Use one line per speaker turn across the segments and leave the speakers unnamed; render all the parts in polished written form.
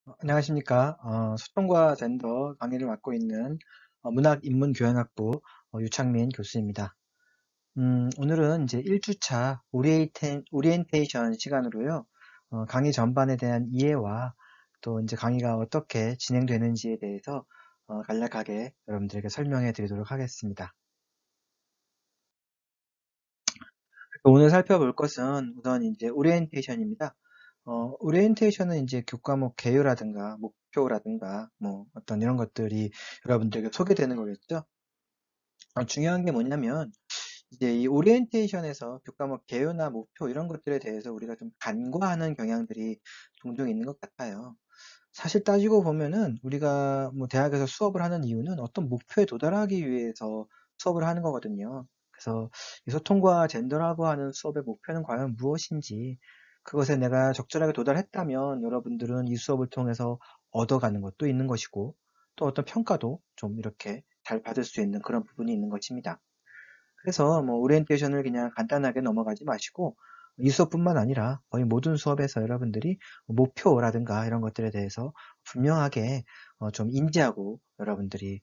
안녕하십니까. 소통과 젠더 강의를 맡고 있는 문학인문교양학부 유창민 교수입니다. 오늘은 이제 1주차 오리엔테이션 시간으로요. 강의 전반에 대한 이해와 또 이제 강의가 어떻게 진행되는지에 대해서 간략하게 여러분들에게 설명해 드리도록 하겠습니다. 오늘 살펴볼 것은 우선 이제 오리엔테이션입니다. 오리엔테이션은 이제 교과목 개요라든가 목표라든가 뭐 어떤 이런 것들이 여러분들에게 소개되는 거겠죠. 중요한 게 뭐냐면 이제 이 오리엔테이션에서 교과목 개요나 목표 이런 것들에 대해서 우리가 좀 간과하는 경향들이 종종 있는 것 같아요. 사실 따지고 보면은 우리가 뭐 대학에서 수업을 하는 이유는 어떤 목표에 도달하기 위해서 수업을 하는 거거든요. 그래서 이 소통과 젠더라고 하는 수업의 목표는 과연 무엇인지, 그것에 내가 적절하게 도달했다면 여러분들은 이 수업을 통해서 얻어가는 것도 있는 것이고, 또 어떤 평가도 좀 이렇게 잘 받을 수 있는 그런 부분이 있는 것입니다. 그래서 뭐 오리엔테이션을 그냥 간단하게 넘어가지 마시고, 이 수업뿐만 아니라 거의 모든 수업에서 여러분들이 목표라든가 이런 것들에 대해서 분명하게 좀 인지하고 여러분들이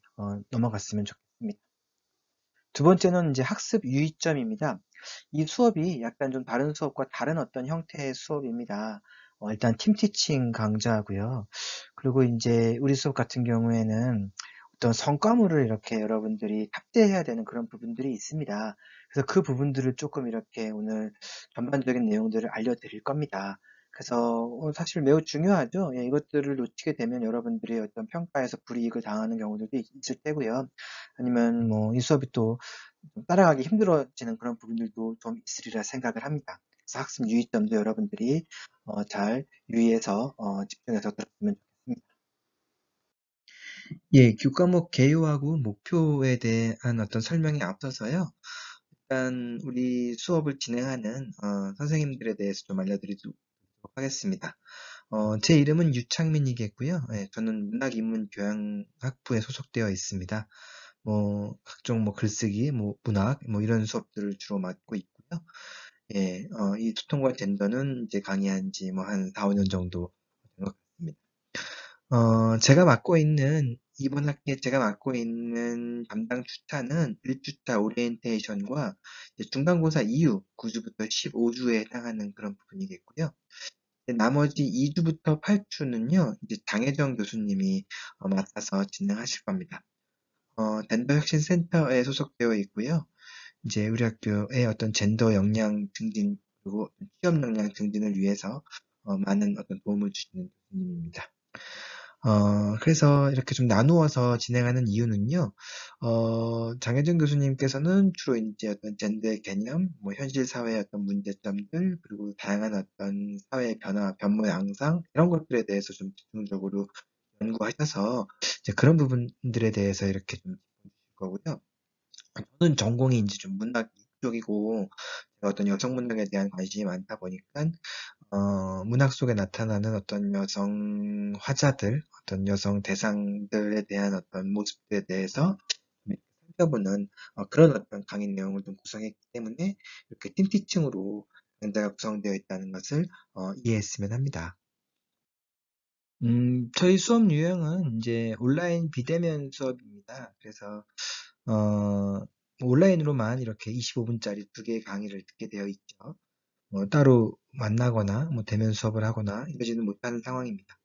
넘어갔으면 좋겠습니다. 두 번째는 이제 학습 유의점입니다. 이 수업이 약간 좀 다른 수업과 다른 어떤 형태의 수업입니다. 일단 팀 티칭 강좌고요. 그리고 이제 우리 수업 같은 경우에는 어떤 성과물을 이렇게 여러분들이 탑재해야 되는 그런 부분들이 있습니다. 그래서 그 부분들을 조금 이렇게 오늘 전반적인 내용들을 알려드릴 겁니다. 그래서 사실 매우 중요하죠. 예, 이것들을 놓치게 되면 여러분들이 어떤 평가에서 불이익을 당하는 경우들도 있을 테고요. 아니면 뭐 이 수업이 또 따라가기 힘들어지는 그런 부분들도 좀 있으리라 생각을 합니다. 그래서 학습 유의점도 여러분들이 잘 유의해서 집중해서 들었으면 좋겠습니다. 예, 교과목 개요하고 목표에 대한 어떤 설명에 앞서서요. 일단 우리 수업을 진행하는 선생님들에 대해서 좀 알려드리도록 하겠습니다. 제 이름은 유창민이겠고요. 예, 저는 문학인문교양학부에 소속되어 있습니다. 각종 글쓰기, 문학, 이런 수업들을 주로 맡고 있고요. 예, 이 소통과 젠더는 이제 강의한 지 한 4, 5년 정도 된 것 같습니다. 이번 학기에 제가 맡고 있는 담당 주차는 1주차 오리엔테이션과 중간고사 이후 9주부터 15주에 해당하는 그런 부분이겠고요. 나머지 2주부터 8주는요, 이제 장혜정 교수님이 맡아서 진행하실 겁니다. 젠더 혁신 센터에 소속되어 있고요. 이제 우리 학교의 어떤 젠더 역량 증진 그리고 취업 역량 증진을 위해서 많은 어떤 도움을 주시는 교수님입니다. 그래서 이렇게 좀 나누어서 진행하는 이유는요, 장혜정 교수님께서는 주로 이제 어떤 젠더의 개념, 현실 사회의 어떤 문제점들, 그리고 다양한 어떤 사회의 변화, 변모 양상, 이런 것들에 대해서 좀 집중적으로 연구하셔서 이제 그런 부분들에 대해서 이렇게 좀 짚어주실 거고요. 저는 전공이 이제 좀 문학 쪽이고, 제가 어떤 여성 문학에 대한 관심이 많다 보니까 문학 속에 나타나는 어떤 여성 화자들, 어떤 여성 대상들에 대한 어떤 모습들에 대해서 살펴보는 그런 어떤 강의 내용을 좀 구성했기 때문에 이렇게 팀티칭으로 강좌가 구성되어 있다는 것을 이해했으면 합니다. 저희 수업 유형은 이제 온라인 비대면 수업입니다. 그래서 어, 온라인으로만 이렇게 25분짜리 두 개의 강의를 듣게 되어 있죠. 따로 만나거나 대면 수업을 하거나 이러지는 못하는 상황입니다.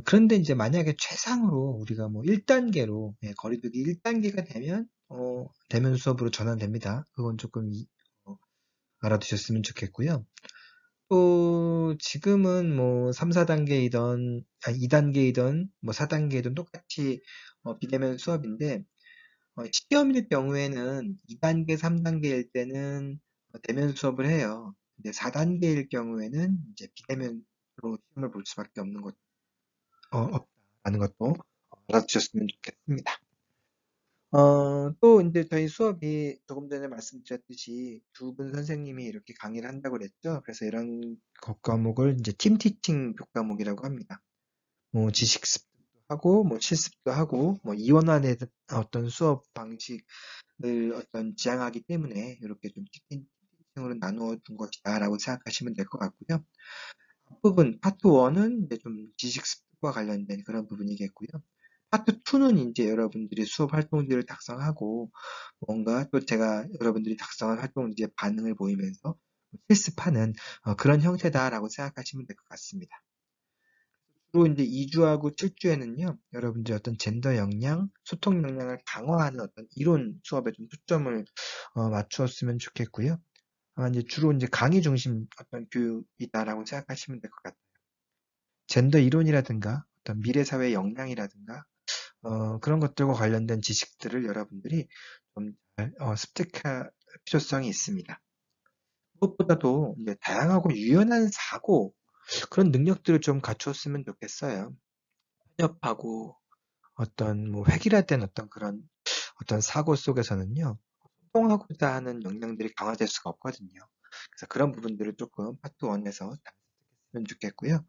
그런데 이제 만약에 최상으로 우리가 1단계로 거리두기 1단계가 되면 대면 수업으로 전환됩니다. 그건 조금 알아두셨으면 좋겠고요. 또 지금은 3, 4단계이던 2단계이던 4단계이던 똑같이 비대면 수업인데 시험일 경우에는 2단계, 3단계일 때는 대면 수업을 해요. 근데 4단계일 경우에는 이제 비대면으로 시험을 볼 수밖에 없다는 것도 알아주셨으면 좋겠습니다. 또 이제 저희 수업이 조금 전에 말씀드렸듯이 두 분 선생님이 이렇게 강의를 한다고 그랬죠. 그래서 이런 과목을 이제 팀 티칭 교과목이라고 합니다. 지식 습득도 하고, 실습도 하고, 이원화된 어떤 수업 방식을 어떤 지향하기 때문에 이렇게 좀 티칭으로 나누어 둔 것이다라고 생각하시면 될 것 같고요. 앞부분 파트 1은 이제 좀 지식 습득 학습과 관련된 그런 부분이겠고요. 파트 2는 이제 여러분들이 수업 활동지를 작성하고 뭔가 또 제가 여러분들이 작성한 활동지에 반응을 보이면서 실습하는 그런 형태다라고 생각하시면 될 것 같습니다. 주로 이제 2주하고 7주에는요, 여러분들이 어떤 젠더 역량, 소통 역량을 강화하는 어떤 이론 수업에 좀 초점을 맞추었으면 좋겠고요. 아마 이제 주로 이제 강의 중심 어떤 교육이다라고 생각하시면 될 것 같아요. 젠더 이론이라든가 어떤 미래 사회 역량이라든가 그런 것들과 관련된 지식들을 여러분들이 좀 잘 습득할 필요성이 있습니다. 무엇보다도 이제 다양하고 유연한 사고 그런 능력들을 좀 갖추었으면 좋겠어요. 협업하고 어떤 뭐 획일화된 어떤 그런 어떤 사고 속에서는요, 소통하고자 하는 역량들이 강화될 수가 없거든요. 그래서 그런 부분들을 조금 파트 1에서 잘 습득했으면 좋겠고요.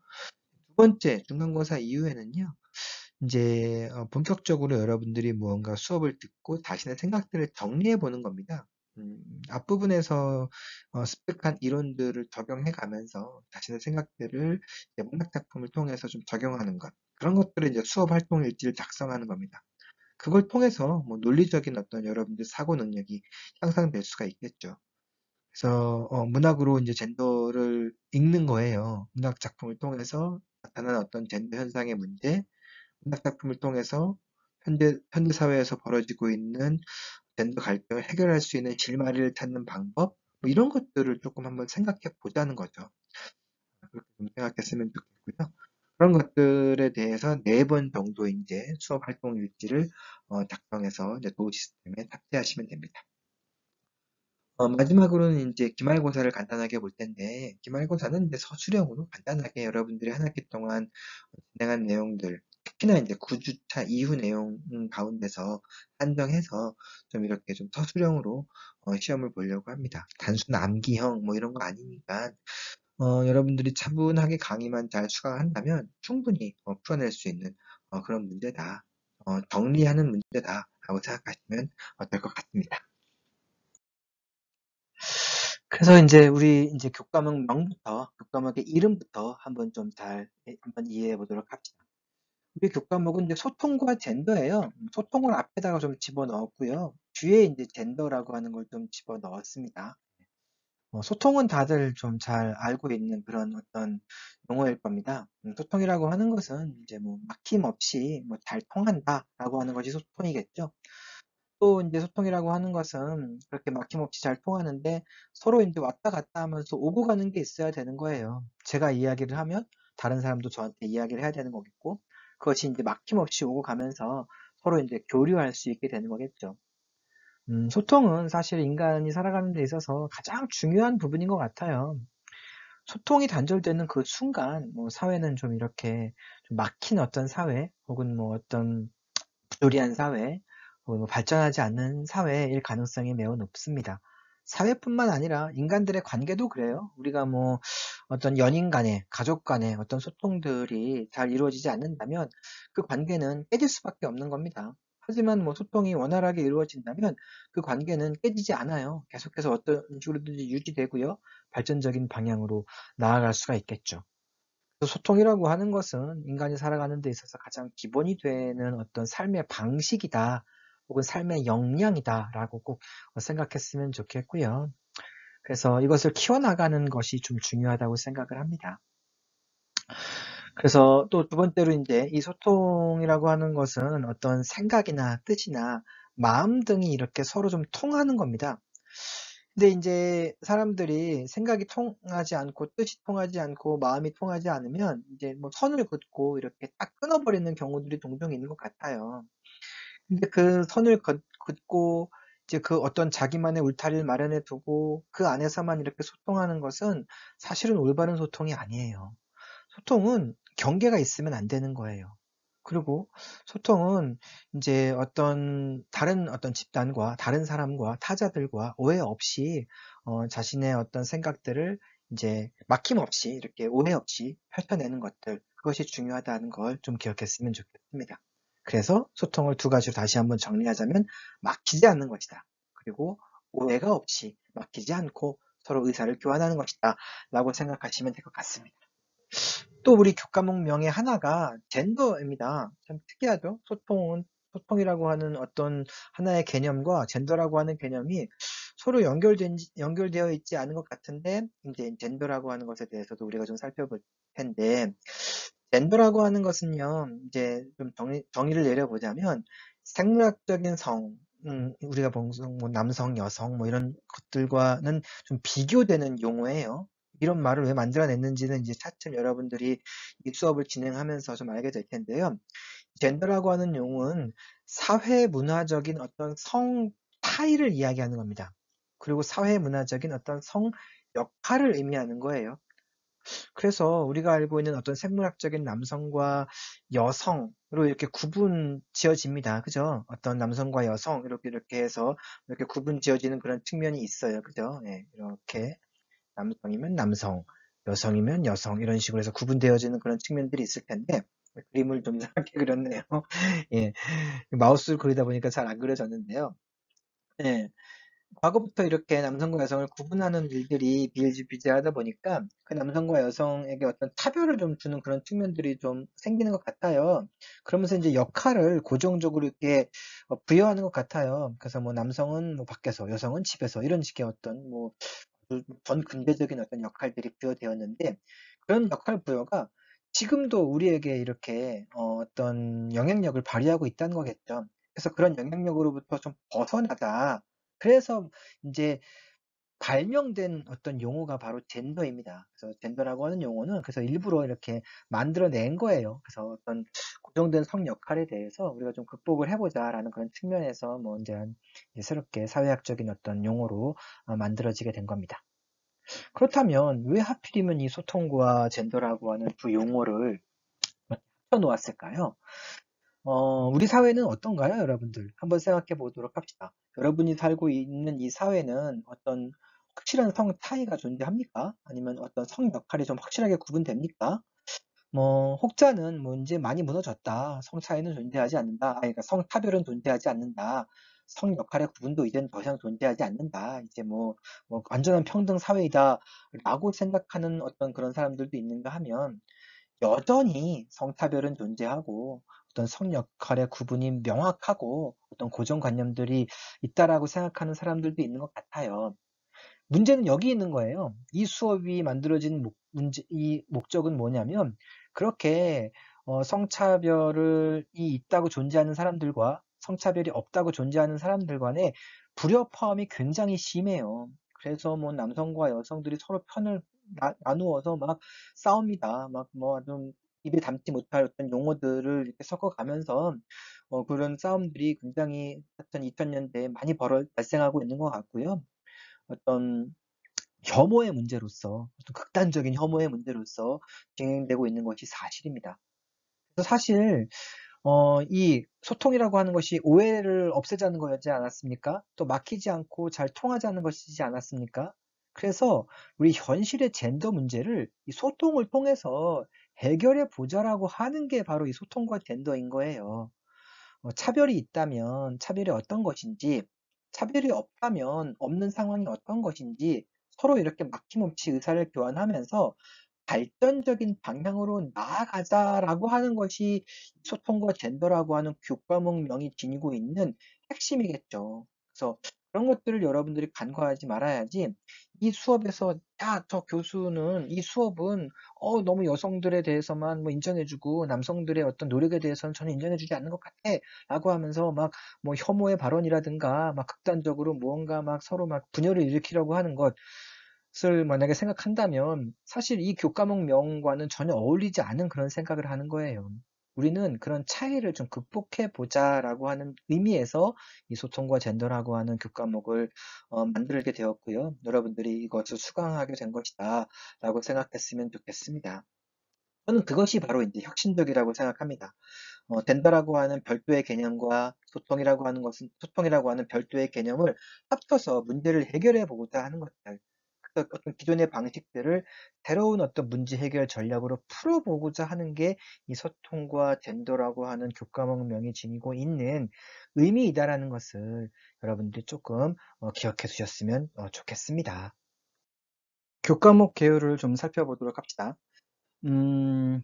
두 번째, 중간고사 이후에는요, 이제 본격적으로 여러분들이 무언가 수업을 듣고 자신의 생각들을 정리해 보는 겁니다. 앞부분에서 습득한 이론들을 적용해 가면서 자신의 생각들을 이제 문학 작품을 통해서 좀 적용하는 것. 그런 것들을 이제 수업 활동 일지를 작성하는 겁니다. 그걸 통해서 뭐 논리적인 어떤 여러분들 사고 능력이 향상될 수가 있겠죠. 그래서 문학으로 이제 젠더를 읽는 거예요. 문학 작품을 통해서 나타난 어떤 젠더 현상의 문제, 문학 작품을 통해서 현대 사회에서 벌어지고 있는 젠더 갈등을 해결할 수 있는 실마리를 찾는 방법, 뭐 이런 것들을 조금 한번 생각해 보자는 거죠. 그렇게 좀 생각했으면 좋겠고요. 그런 것들에 대해서 4번 정도 이제 수업 활동 일지를 작성해서 이제 도우 시스템에 탑재하시면 됩니다. 마지막으로는 이제 기말고사를 간단하게 볼 텐데, 기말고사는 이제 서술형으로 간단하게 여러분들이 한 학기 동안 진행한 내용들, 특히나 이제 9주차 이후 내용 가운데서 한정해서 좀 이렇게 좀 서술형으로 시험을 보려고 합니다. 단순 암기형 뭐 이런 거 아니니까 여러분들이 차분하게 강의만 잘 수강한다면 충분히 풀어낼 수 있는 그런 문제다. 정리하는 문제다라고 생각하시면 될 것 같습니다. 그래서 이제 우리 이제 교과목명부터 교과목의 이름부터 한번 좀 잘 한번 이해해 보도록 합시다. 우리 교과목은 이제 소통과 젠더예요. 소통을 앞에다가 좀 집어넣었고요. 뒤에 이제 젠더라고 하는 걸 좀 집어넣었습니다. 소통은 다들 좀 잘 알고 있는 그런 어떤 용어일 겁니다. 소통이라고 하는 것은 이제 뭐 막힘없이 뭐 잘 통한다라고 하는 것이 소통이겠죠. 또 이제 소통이라고 하는 것은 그렇게 막힘없이 잘 통하는데 서로 이제 왔다 갔다 하면서 오고 가는 게 있어야 되는 거예요. 제가 이야기를 하면 다른 사람도 저한테 이야기를 해야 되는 거겠고, 그것이 이제 막힘없이 오고 가면서 서로 이제 교류할 수 있게 되는 거겠죠. 소통은 사실 인간이 살아가는 데 있어서 가장 중요한 부분인 것 같아요. 소통이 단절되는 그 순간, 뭐 사회는 좀 이렇게 좀 막힌 어떤 사회, 혹은 뭐 어떤 부조리한 사회, 혹은 뭐 발전하지 않는 사회일 가능성이 매우 높습니다. 사회뿐만 아니라 인간들의 관계도 그래요. 우리가 뭐 어떤 연인 간의, 가족 간의 어떤 소통들이 잘 이루어지지 않는다면 그 관계는 깨질 수밖에 없는 겁니다. 하지만 뭐 소통이 원활하게 이루어진다면 그 관계는 깨지지 않아요. 계속해서 어떤 식으로든지 유지되고요. 발전적인 방향으로 나아갈 수가 있겠죠. 소통이라고 하는 것은 인간이 살아가는 데 있어서 가장 기본이 되는 어떤 삶의 방식이다, 혹은 삶의 역량이다라고 꼭 생각했으면 좋겠고요. 그래서 이것을 키워나가는 것이 좀 중요하다고 생각을 합니다. 그래서 또 두 번째로 이제 이 소통이라고 하는 것은 어떤 생각이나 뜻이나 마음 등이 이렇게 서로 좀 통하는 겁니다. 근데 이제 사람들이 생각이 통하지 않고 뜻이 통하지 않고 마음이 통하지 않으면 이제 뭐 선을 긋고 이렇게 딱 끊어버리는 경우들이 종종 있는 것 같아요. 근데 그 선을 긋고 이제 그 어떤 자기만의 울타리를 마련해 두고 그 안에서만 이렇게 소통하는 것은 사실은 올바른 소통이 아니에요. 소통은 경계가 있으면 안 되는 거예요. 그리고 소통은 이제 어떤 다른 어떤 집단과 다른 사람과 타자들과 오해 없이 자신의 어떤 생각들을 이제 막힘없이 이렇게 오해 없이 펼쳐내는 것들, 그것이 중요하다는 걸 좀 기억했으면 좋겠습니다. 그래서 소통을 두 가지로 다시 한번 정리하자면 막히지 않는 것이다. 그리고 오해가 없이 막히지 않고 서로 의사를 교환하는 것이다 라고 생각하시면 될 것 같습니다. 또 우리 교과목명의 하나가 젠더입니다. 참 특이하죠? 소통이라고 하는 어떤 하나의 개념과 젠더라고 하는 개념이 서로 연결되어 있지 않은 것 같은데, 이제 젠더라고 하는 것에 대해서도 우리가 좀 살펴볼 텐데, 젠더라고 하는 것은요, 이제 좀 정의를 내려보자면, 생물학적인 성, 우리가 보통 뭐 남성, 여성, 뭐 이런 것들과는 좀 비교되는 용어예요. 이런 말을 왜 만들어냈는지는 이제 차츰 여러분들이 이 수업을 진행하면서 좀 알게 될 텐데요. 젠더라고 하는 용어는 사회 문화적인 어떤 성 타입을 이야기하는 겁니다. 그리고 사회 문화적인 어떤 성 역할을 의미하는 거예요. 그래서 우리가 알고 있는 어떤 생물학적인 남성과 여성으로 이렇게 구분 지어집니다. 그죠? 어떤 남성과 여성 이렇게 해서 이렇게 구분 지어지는 그런 측면이 있어요. 그죠? 네, 이렇게 남성이면 남성, 여성이면 여성 이런 식으로 해서 구분되어지는 그런 측면들이 있을 텐데 그림을 좀 이상하게 그렸네요. 예, 마우스를 그리다 보니까 잘 안 그려졌는데요. 예, 과거부터 이렇게 남성과 여성을 구분하는 일들이 비일비재하다 보니까 그 남성과 여성에게 어떤 차별을 좀 주는 그런 측면들이 좀 생기는 것 같아요. 그러면서 이제 역할을 고정적으로 이렇게 부여하는 것 같아요. 그래서 뭐 남성은 뭐 밖에서, 여성은 집에서 이런 식의 어떤 뭐 전 근대적인 어떤 역할들이 부여되었는데 그런 역할 부여가 지금도 우리에게 이렇게 어떤 영향력을 발휘하고 있다는 거겠죠. 그래서 그런 영향력으로부터 좀 벗어나자. 그래서 이제 발명된 어떤 용어가 바로 젠더입니다. 그래서 젠더라고 하는 용어는 그래서 일부러 이렇게 만들어낸 거예요. 그래서 어떤 고정된 성 역할에 대해서 우리가 좀 극복을 해보자라는 그런 측면에서 뭐 이제 새롭게 사회학적인 어떤 용어로 만들어지게 된 겁니다. 그렇다면 왜 하필이면 이 소통과 젠더라고 하는 두 용어를 합쳐 놓았을까요? 우리 사회는 어떤가요, 여러분들? 한번 생각해 보도록 합시다. 여러분이 살고 있는 이 사회는 어떤 확실한 성 차이가 존재합니까? 아니면 어떤 성 역할이 좀 확실하게 구분됩니까? 뭐, 혹자는 뭐 이제 많이 무너졌다. 성 차이는 존재하지 않는다. 그러니까 성 차별은 존재하지 않는다. 성 역할의 구분도 이제는 더 이상 존재하지 않는다. 이제 뭐 완전한 평등 사회이다. 라고 생각하는 어떤 그런 사람들도 있는가 하면, 여전히 성차별은 존재하고 어떤 성 역할의 구분이 명확하고 어떤 고정관념들이 있다라고 생각하는 사람들도 있는 것 같아요. 문제는 여기 있는 거예요. 이 수업이 만들어진 이 목적은 뭐냐면 그렇게 성차별이 있다고 존재하는 사람들과 성차별이 없다고 존재하는 사람들 간의 불협화음이 굉장히 심해요. 그래서 뭐 남성과 여성들이 서로 편을 나누어서 막 싸웁니다. 막 뭐 좀 입에 담지 못할 어떤 용어들을 이렇게 섞어가면서 그런 싸움들이 굉장히 하여튼 2000년대에 많이 발생하고 있는 것 같고요. 어떤 혐오의 문제로서, 어떤 극단적인 혐오의 문제로서 진행되고 있는 것이 사실입니다. 그래서 사실 이 소통이라고 하는 것이 오해를 없애자는 거였지 않았습니까? 또 막히지 않고 잘 통하자는 것이지 않았습니까? 그래서 우리 현실의 젠더 문제를 이 소통을 통해서 해결해 보자라고 하는 게 바로 이 소통과 젠더인 거예요. 차별이 있다면 차별이 어떤 것인지, 차별이 없다면 없는 상황이 어떤 것인지 서로 이렇게 막힘없이 의사를 교환하면서 발전적인 방향으로 나아가자라고 하는 것이 소통과 젠더라고 하는 교과목명이 지니고 있는 핵심이겠죠. 그래서 그런 것들을 여러분들이 간과하지 말아야지 이 수업에서 야, 저 교수는 이 수업은 너무 여성들에 대해서만 뭐 인정해주고 남성들의 어떤 노력에 대해서는 전혀 인정해주지 않는 것 같아 라고 하면서 막 뭐 혐오의 발언이라든가 막 극단적으로 무언가 막 서로 막 분열을 일으키려고 하는 것을 만약에 생각한다면 사실 이 교과목명과는 전혀 어울리지 않은 그런 생각을 하는 거예요. 우리는 그런 차이를 좀 극복해 보자라고 하는 의미에서 이 소통과 젠더라고 하는 교과목을 만들게 되었고요. 여러분들이 이것을 수강하게 된 것이다 라고 생각했으면 좋겠습니다. 저는 그것이 바로 이제 혁신적이라고 생각합니다. 젠더라고 하는 별도의 개념과 소통이라고 하는 별도의 개념을 합쳐서 문제를 해결해 보고자 하는 것들. 그래서 어떤 기존의 방식들을 새로운 어떤 문제 해결 전략으로 풀어보고자 하는 게 이 소통과 젠더라고 하는 교과목명이 지니고 있는 의미이다라는 것을 여러분들이 조금 기억해 두셨으면 좋겠습니다. 교과목 개요를 좀 살펴보도록 합시다. 음,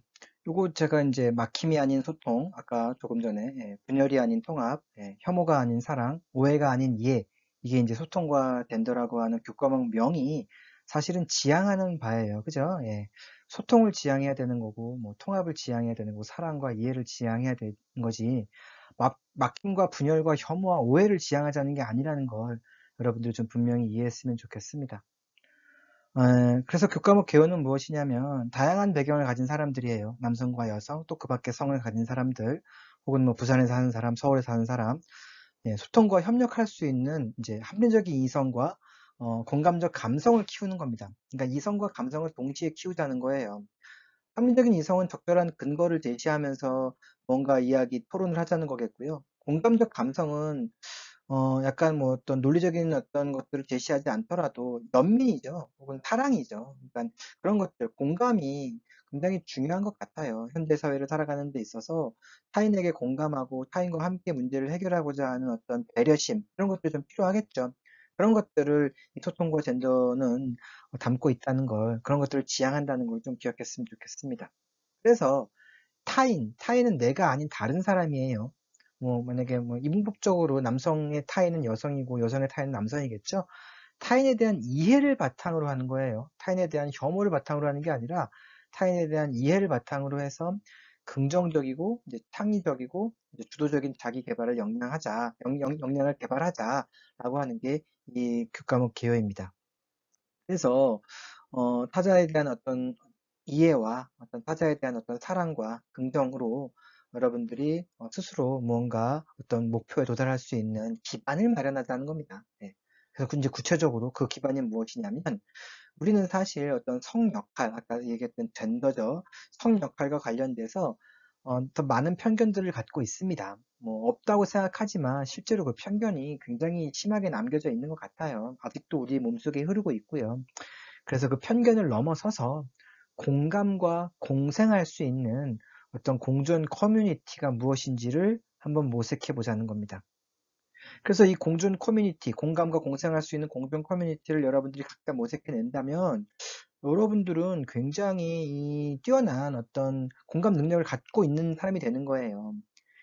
요거 제가 이제 막힘이 아닌 소통, 아까 조금 전에 분열이 아닌 통합, 혐오가 아닌 사랑, 오해가 아닌 이해, 이게 이제 소통과 젠더라고 하는 교과목 명이 사실은 지향하는 바예요. 그죠? 예. 소통을 지향해야 되는 거고, 뭐 통합을 지향해야 되는 거고, 사랑과 이해를 지향해야 되는 거지. 막힘과 분열과 혐오와 오해를 지향하자는 게 아니라는 걸 여러분들 좀 분명히 이해했으면 좋겠습니다. 그래서 교과목 개요는 무엇이냐면 다양한 배경을 가진 사람들이에요. 남성과 여성, 또 그 밖에 성을 가진 사람들, 혹은 뭐 부산에 사는 사람, 서울에 사는 사람, 소통과 협력할 수 있는 이제 합리적인 이성과 공감적 감성을 키우는 겁니다. 그러니까 이성과 감성을 동시에 키우자는 거예요. 합리적인 이성은 적절한 근거를 제시하면서 뭔가 이야기, 토론을 하자는 거겠고요. 공감적 감성은 약간 뭐 어떤 논리적인 어떤 것들을 제시하지 않더라도 연민이죠. 혹은 사랑이죠. 그러니까 그런 것들, 공감이 굉장히 중요한 것 같아요. 현대 사회를 살아가는 데 있어서 타인에게 공감하고 타인과 함께 문제를 해결하고자 하는 어떤 배려심, 이런 것들이 좀 필요하겠죠. 그런 것들을 이 소통과 젠더는 담고 있다는 걸, 그런 것들을 지향한다는 걸 좀 기억했으면 좋겠습니다. 그래서 타인은 내가 아닌 다른 사람이에요. 뭐, 만약에 뭐, 이분법적으로 남성의 타인은 여성이고 여성의 타인은 남성이겠죠? 타인에 대한 이해를 바탕으로 하는 거예요. 타인에 대한 혐오를 바탕으로 하는 게 아니라 타인에 대한 이해를 바탕으로 해서 긍정적이고, 이제 창의적이고, 이제 주도적인 자기 개발을 역량을 개발하자라고 하는 게 이 교과목 개요입니다. 그래서 타자에 대한 어떤 이해와 어떤 타자에 대한 어떤 사랑과 긍정으로 여러분들이 스스로 무언가 어떤 목표에 도달할 수 있는 기반을 마련하자는 겁니다. 네. 그래서 이제 구체적으로 그 기반이 무엇이냐면 우리는 사실 어떤 성 역할, 아까 얘기했던 젠더죠. 성 역할과 관련돼서 더 많은 편견들을 갖고 있습니다. 뭐 없다고 생각하지만 실제로 그 편견이 굉장히 심하게 남겨져 있는 것 같아요. 아직도 우리 몸속에 흐르고 있고요. 그래서 그 편견을 넘어서서 공감과 공생할 수 있는 어떤 공존 커뮤니티가 무엇인지를 한번 모색해 보자는 겁니다. 그래서 이 공존 커뮤니티, 공감과 공생할 수 있는 공존 커뮤니티를 여러분들이 각자 모색해 낸다면 여러분들은 굉장히 이 뛰어난 어떤 공감 능력을 갖고 있는 사람이 되는 거예요.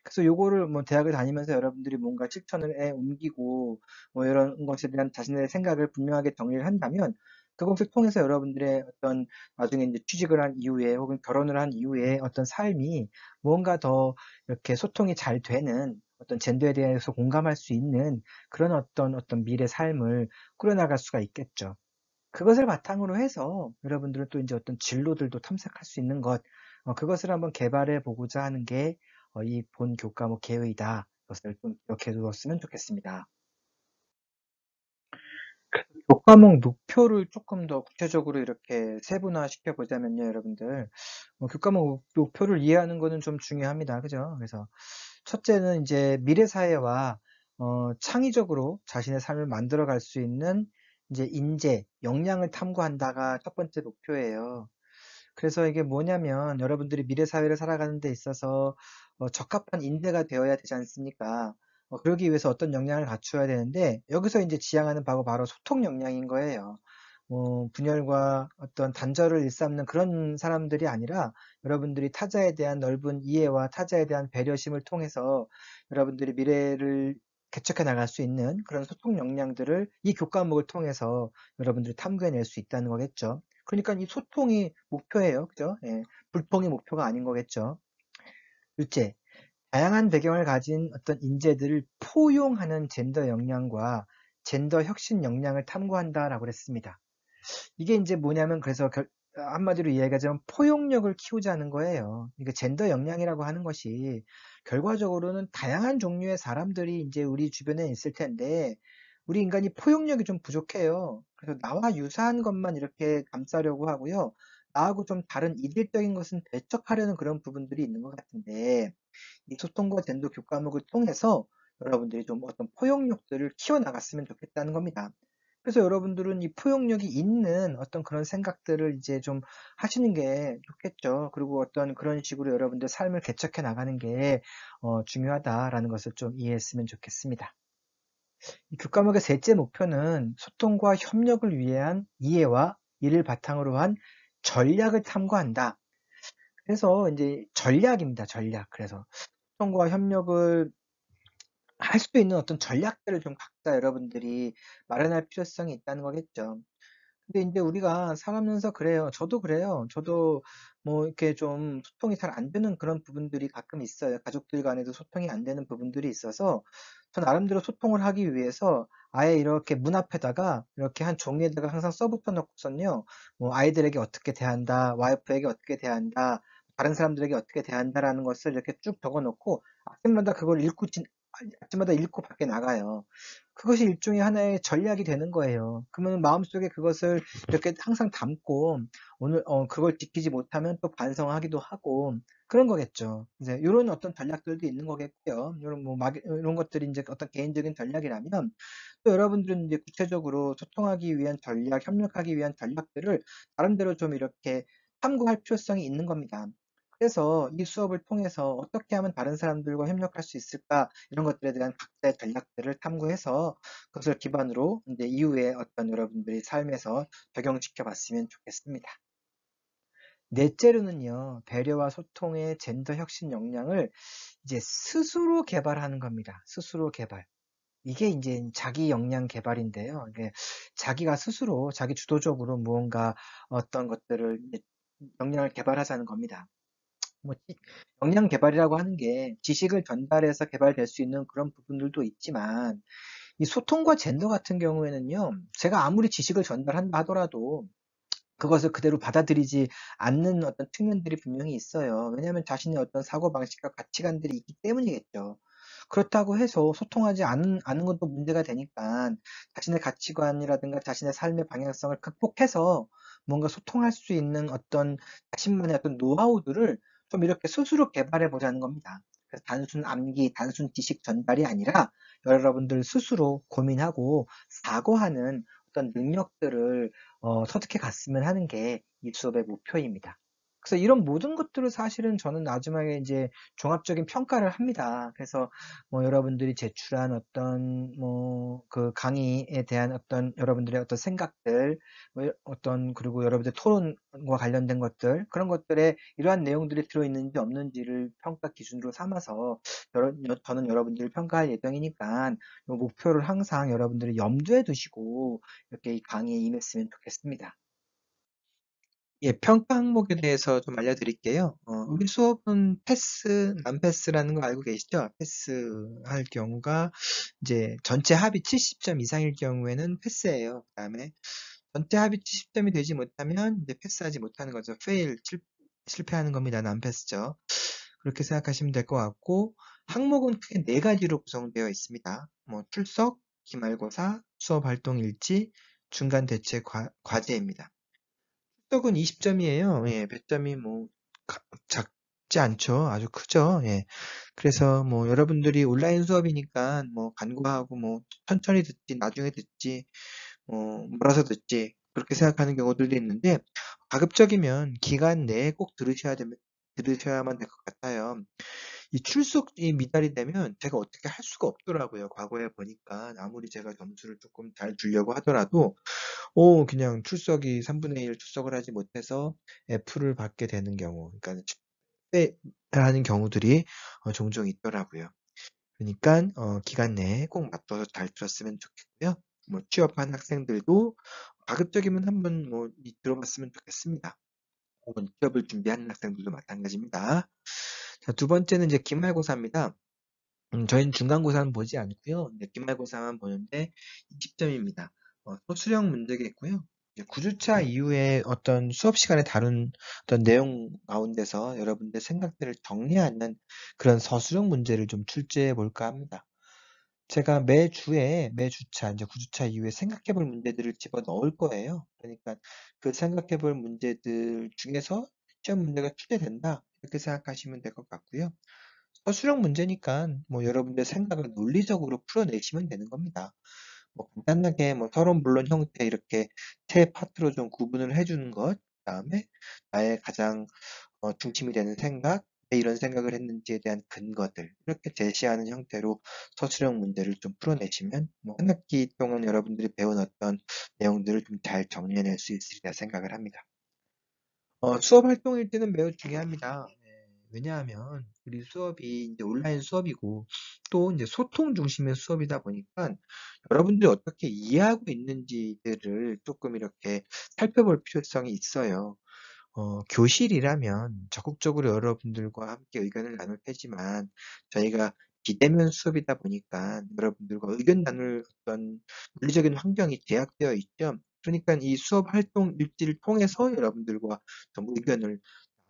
그래서 요거를 뭐 대학을 다니면서 여러분들이 뭔가 실천을 해 옮기고 뭐 이런 것에 대한 자신의 생각을 분명하게 정리를 한다면 그것을 통해서 여러분들의 어떤 나중에 이제 취직을 한 이후에 혹은 결혼을 한 이후에 어떤 삶이 뭔가 더 이렇게 소통이 잘 되는 어떤 젠더에 대해서 공감할 수 있는 그런 어떤 미래 삶을 꾸려나갈 수가 있겠죠. 그것을 바탕으로 해서 여러분들은 또 이제 어떤 진로들도 탐색할 수 있는 것, 그것을 한번 개발해 보고자 하는 게 이 본 교과목 계획이다. 그것을 좀 기억해 두었으면 좋겠습니다. 교과목 목표를 조금 더 구체적으로 이렇게 세분화 시켜보자면요, 여러분들. 교과목 목표를 이해하는 거는 좀 중요합니다. 그죠? 그래서 첫째는 이제 미래 사회와 창의적으로 자신의 삶을 만들어갈 수 있는 이제 인재, 역량을 탐구한다가 첫 번째 목표예요. 그래서 이게 뭐냐면 여러분들이 미래 사회를 살아가는 데 있어서 적합한 인재가 되어야 되지 않습니까? 그러기 위해서 어떤 역량을 갖추어야 되는데 여기서 이제 지향하는 바가 바로 소통 역량인 거예요. 분열과 어떤 단절을 일삼는 그런 사람들이 아니라 여러분들이 타자에 대한 넓은 이해와 타자에 대한 배려심을 통해서 여러분들이 미래를 개척해 나갈 수 있는 그런 소통 역량들을 이 교과목을 통해서 여러분들이 탐구해낼 수 있다는 거겠죠. 그러니까 이 소통이 목표예요. 그죠? 예, 불통이 목표가 아닌 거겠죠. 둘째, 다양한 배경을 가진 어떤 인재들을 포용하는 젠더 역량과 젠더 혁신 역량을 탐구한다라고 그랬습니다. 이게 이제 뭐냐면 그래서 한마디로 이야기하자면 포용력을 키우자는 거예요. 이게 젠더 역량이라고 하는 것이 결과적으로는 다양한 종류의 사람들이 이제 우리 주변에 있을 텐데 우리 인간이 포용력이 좀 부족해요. 그래서 나와 유사한 것만 이렇게 감싸려고 하고요. 나하고 좀 다른 이질적인 것은 배척하려는 그런 부분들이 있는 것 같은데 이 소통과 젠더 교과목을 통해서 여러분들이 좀 어떤 포용력들을 키워나갔으면 좋겠다는 겁니다. 그래서 여러분들은 이 포용력이 있는 어떤 그런 생각들을 이제 좀 하시는 게 좋겠죠. 그리고 어떤 그런 식으로 여러분들 삶을 개척해 나가는 게 중요하다라는 것을 좀 이해했으면 좋겠습니다. 이 교과목의 셋째 목표는 소통과 협력을 위한 이해와 이를 바탕으로 한 전략을 탐구한다. 그래서 이제 전략입니다, 전략. 그래서 소통과 협력을 할 수 있는 어떤 전략들을 좀 각자 여러분들이 마련할 필요성이 있다는 거겠죠. 근데 인제 우리가 살아면서 그래요. 저도 그래요. 저도 뭐 이렇게 좀 소통이 잘 안 되는 그런 부분들이 가끔 있어요. 가족들 간에도 소통이 안 되는 부분들이 있어서 저 나름대로 소통을 하기 위해서 아예 이렇게 문 앞에다가 이렇게 한 종이에다가 항상 써 붙여 놓고선요. 뭐 "아이들에게 어떻게 대한다. 와이프에게 어떻게 대한다. 다른 사람들에게 어떻게 대한다."라는 것을 이렇게 쭉 적어 놓고 아침마다 그걸 아침마다 읽고 밖에 나가요. 그것이 일종의 하나의 전략이 되는 거예요. 그러면 마음속에 그것을 이렇게 항상 담고 오늘 그걸 지키지 못하면 또 반성하기도 하고 그런 거겠죠. 이제 요런 어떤 전략들도 있는 거겠고요. 요런 뭐 막 요런 것들이 인제 어떤 개인적인 전략이라면 또 여러분들은 이제 구체적으로 소통하기 위한 전략, 협력하기 위한 전략들을 나름대로 좀 이렇게 탐구할 필요성이 있는 겁니다. 그래서 이 수업을 통해서 '어떻게 하면 다른 사람들과 협력할 수 있을까?' 이런 것들에 대한 각자의 전략들을 탐구해서 그것을 기반으로 인제 이후에 어떤 여러분들이 삶에서 적용시켜 봤으면 좋겠습니다. 넷째로는요. 배려와 소통의 젠더 혁신 역량을 이제 스스로 개발하는 겁니다. 스스로 개발. 이게 인제 자기 역량 개발인데요. 이게 자기가 스스로 자기 주도적으로 무언가 어떤 것들을 이제 역량을 개발하자는 겁니다. 뭐 역량 개발이라고 하는 게 지식을 전달해서 개발될 수 있는 그런 부분들도 있지만 이 소통과 젠더 같은 경우에는요. 제가 아무리 지식을 전달한다 하더라도 그것을 그대로 받아들이지 않는 어떤 측면들이 분명히 있어요. 왜냐하면 자신의 어떤 사고방식과 가치관들이 있기 때문이겠죠. 그렇다고 해서 소통하지 않은 것도 문제가 되니까 자신의 가치관이라든가 자신의 삶의 방향성을 극복해서 뭔가 소통할 수 있는 어떤 자신만의 어떤 노하우들을 좀 이렇게 스스로 개발해 보자는 겁니다. 그래서 단순 암기, 단순 지식 전달이 아니라 여러분들 스스로 고민하고 사고하는 어떤 능력들을 터득해 갔으면 하는 게 이 수업의 목표입니다. 그래서 이런 모든 것들을 사실은 저는 나중에 이제 종합적인 평가를 합니다. 그래서 뭐 여러분들이 제출한 어떤 뭐 그 강의에 대한 어떤 여러분들의 어떤 생각들, 뭐 어떤 그리고 여러분들 토론과 관련된 것들, 그런 것들에 이러한 내용들이 들어있는지 없는지를 평가 기준으로 삼아서 저는 여러분들을 평가할 예정이니까 요 목표를 항상 여러분들이 염두에 두시고 이렇게 이 강의에 임했으면 좋겠습니다. 예, 평가 항목에 대해서 좀 알려드릴게요. 우리 수업은 패스, 난패스라는 거 알고 계시죠? 패스할 경우가 이제 전체 합이 70점 이상일 경우에는 패스예요. 그다음에 전체 합이 70점이 되지 못하면 이제 패스하지 못하는 거죠. 실패하는 겁니다. 난패스죠. 그렇게 생각하시면 될 것 같고 항목은 크게 네 가지로 구성되어 있습니다. 뭐 출석, 기말고사, 수업 활동 일지, 중간 대체 과제입니다. 떡은 20점이에요. 예, 배점이 뭐 작지 않죠. 아주 크죠. 예. 그래서 뭐 여러분들이 온라인 수업이니까 뭐 간과하고 뭐 천천히 듣지, 나중에 듣지, 몰아서 듣지 그렇게 생각하는 경우들도 있는데 가급적이면 기간 내에 꼭 들으셔야만 될 것 같아요. 이 출석이 미달이 되면 제가 어떻게 할 수가 없더라고요. 과거에 보니까 아무리 제가 점수를 조금 잘 주려고 하더라도 그냥 출석이 3분의 1 출석을 하지 못해서 F를 받게 되는 경우, 그러니까 축배라는 경우들이 종종 있더라고요. 그러니까 기간 내에 꼭 맞춰서 잘 들었으면 좋겠고요. 뭐 취업한 학생들도 가급적이면 한번 뭐 들어봤으면 좋겠습니다. 혹은 취업을 준비하는 학생들도 마찬가지입니다. 자, 두 번째는 이제 기말고사입니다. 저희는 중간고사는 보지 않고요. 이제 기말고사만 보는데 20점입니다. 소수령 문제겠고요. 이제 9주차 이후에 어떤 수업 시간에 다룬 어떤 내용 가운데서 여러분들 생각들을 정리하는 그런 서술형 문제를 좀 출제해 볼까 합니다. 제가 매주차, 이제 9주차 이후에 생각해 볼 문제들을 집어 넣을 거예요. 그러니까 그 생각해 볼 문제들 중에서 시험 문제가 출제된다. 이렇게 생각하시면 될 것 같고요. 수령 문제니까 뭐 여러분들 생각을 논리적으로 풀어내시면 되는 겁니다. 뭐 간단하게 뭐 서론, 본론 형태 이렇게 세 파트로 좀 구분을 해주는 것, 그다음에 나의 가장 중심이 되는 생각, 왜 이런 생각을 했는지에 대한 근거들 이렇게 제시하는 형태로 서술형 문제를 좀 풀어내시면 뭐 한 학기 동안 여러분들이 배운 어떤 내용들을 좀 잘 정리해낼 수 있으리라 생각을 합니다. 수업 활동 일지는 매우 중요합니다. 예, 왜냐하면 우리 수업이 이제 온라인 수업이고 또 이제 소통 중심의 수업이다 보니까 여러분들이 어떻게 이해하고 있는지들을 조금 이렇게 살펴볼 필요성이 있어요. 교실이라면 적극적으로 여러분들과 함께 의견을 나눌 테지만 저희가 비대면 수업이다 보니까 여러분들과 의견 나눌 어떤 물리적인 환경이 제약되어 있죠. 그러니까 이 수업 활동 일지를 통해서 여러분들과 좀 의견을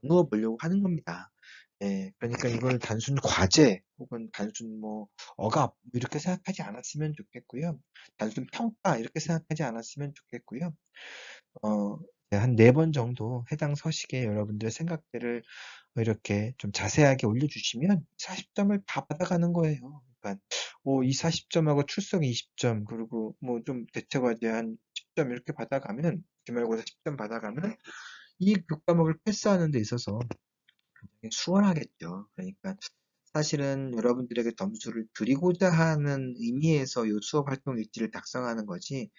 나누어 보려고 하는 겁니다. 예, 그러니까 이걸 단순 과제 혹은 단순 뭐 억압 이렇게 생각하지 않았으면 좋겠고요. 단순 평가 이렇게 생각하지 않았으면 좋겠고요. 어, 한 4번 정도 해당 서식에 여러분들의 생각들을 이렇게 좀 자세하게 올려주시면 40점을 다 받아가는 거예요. 그러니까 이 40점하고 출석 20점 그리고 뭐 좀 대체과제 한 10점 이렇게 받아가면 기말고사 10점 받아가면 이 교과목을 패스하는 데 있어서 굉장히 수월하겠죠. 그러니까 사실은 여러분들에게 점수를 드리고자 하는 의미에서 이 수업 활동 일지를 작성하는 거지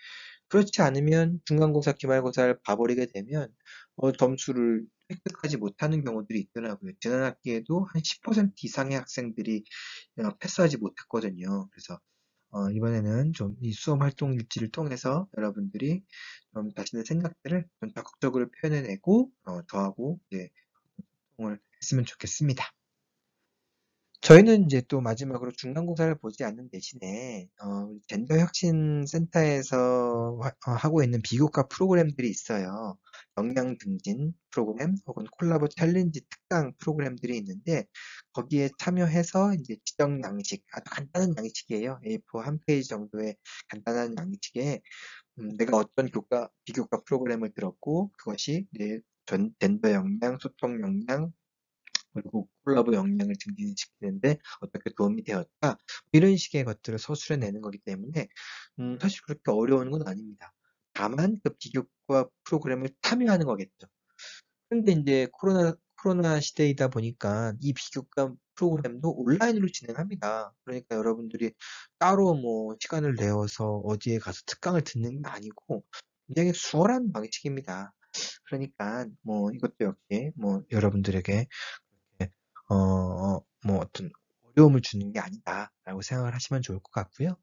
그렇지 않으면 중간고사, 기말고사를 봐버리게 되면 점수를 획득하지 못하는 경우들이 있더라고요. 지난 학기에도 한 10% 이상의 학생들이 패스하지 못했거든요. 그래서 이번에는 좀 이 수업 활동 일지를 통해서 여러분들이 좀 자신의 생각들을 좀 적극적으로 표현해내고 저하고 이제 소통을 했으면 좋겠습니다. 저희는 이제 또 마지막으로 중간고사를 보지 않는 대신에 젠더혁신센터에서 하고 있는 비교과 프로그램들이 있어요. 역량 증진 프로그램 혹은 콜라보 챌린지 특강 프로그램들이 있는데 거기에 참여해서 이제 지정 양식, 아주 간단한 양식이에요. A4 한 페이지 정도의 간단한 양식에 내가 어떤 비교과 프로그램을 들었고 그것이 내 젠더 역량, 소통 역량, 그리고 콜라보 역량을 증진시키는데 어떻게 도움이 되었다. 이런 식의 것들을 서술해내는 거기 때문에 사실 그렇게 어려운 건 아닙니다. 다만 그 비교과 프로그램을 참여하는 거겠죠. 그런데 이제 코로나 시대이다 보니까 이 비교과 프로그램도 온라인으로 진행합니다. 그러니까 여러분들이 따로 뭐 시간을 내어서 어디에 가서 특강을 듣는 게 아니고 굉장히 수월한 방식입니다. 그러니까 뭐 이것도 역시 뭐 여러분들에게 네. 뭐 어떤 어려움을 주는 게 아니다라고 생각을 하시면 좋을 것 같고요.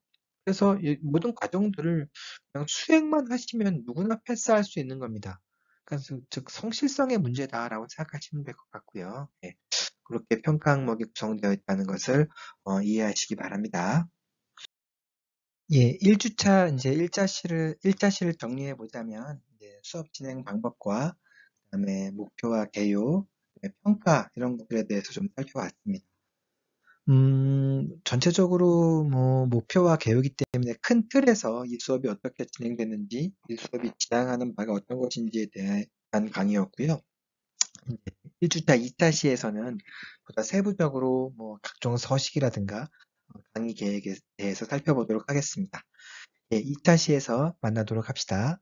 그래서 이 모든 과정들을 그냥 수행만 하시면 누구나 패스할 수 있는 겁니다. 그래서 즉 성실성의 문제다라고 생각하시면 될 것 같고요. 예. 그렇게 평가 항목이 구성되어 있다는 것을 이해하시기 바랍니다. 예, 1주차 이제 1자시를 정리해 보자면 이제 수업 진행 방법과 그다음에 목표와 개요, 그다음에 평가 이런 것들에 대해서 좀 살펴봤습니다. 전체적으로 뭐 목표와 계획이기 때문에 큰 틀에서 이 수업이 어떻게 진행되는지, 이 수업이 지향하는 바가 어떤 것인지에 대한 강의였고요. 1주차 2차시에서는 보다 세부적으로 뭐 각종 서식이라든가 강의 계획에 대해서 살펴보도록 하겠습니다. 예, 2차시에서 만나도록 합시다.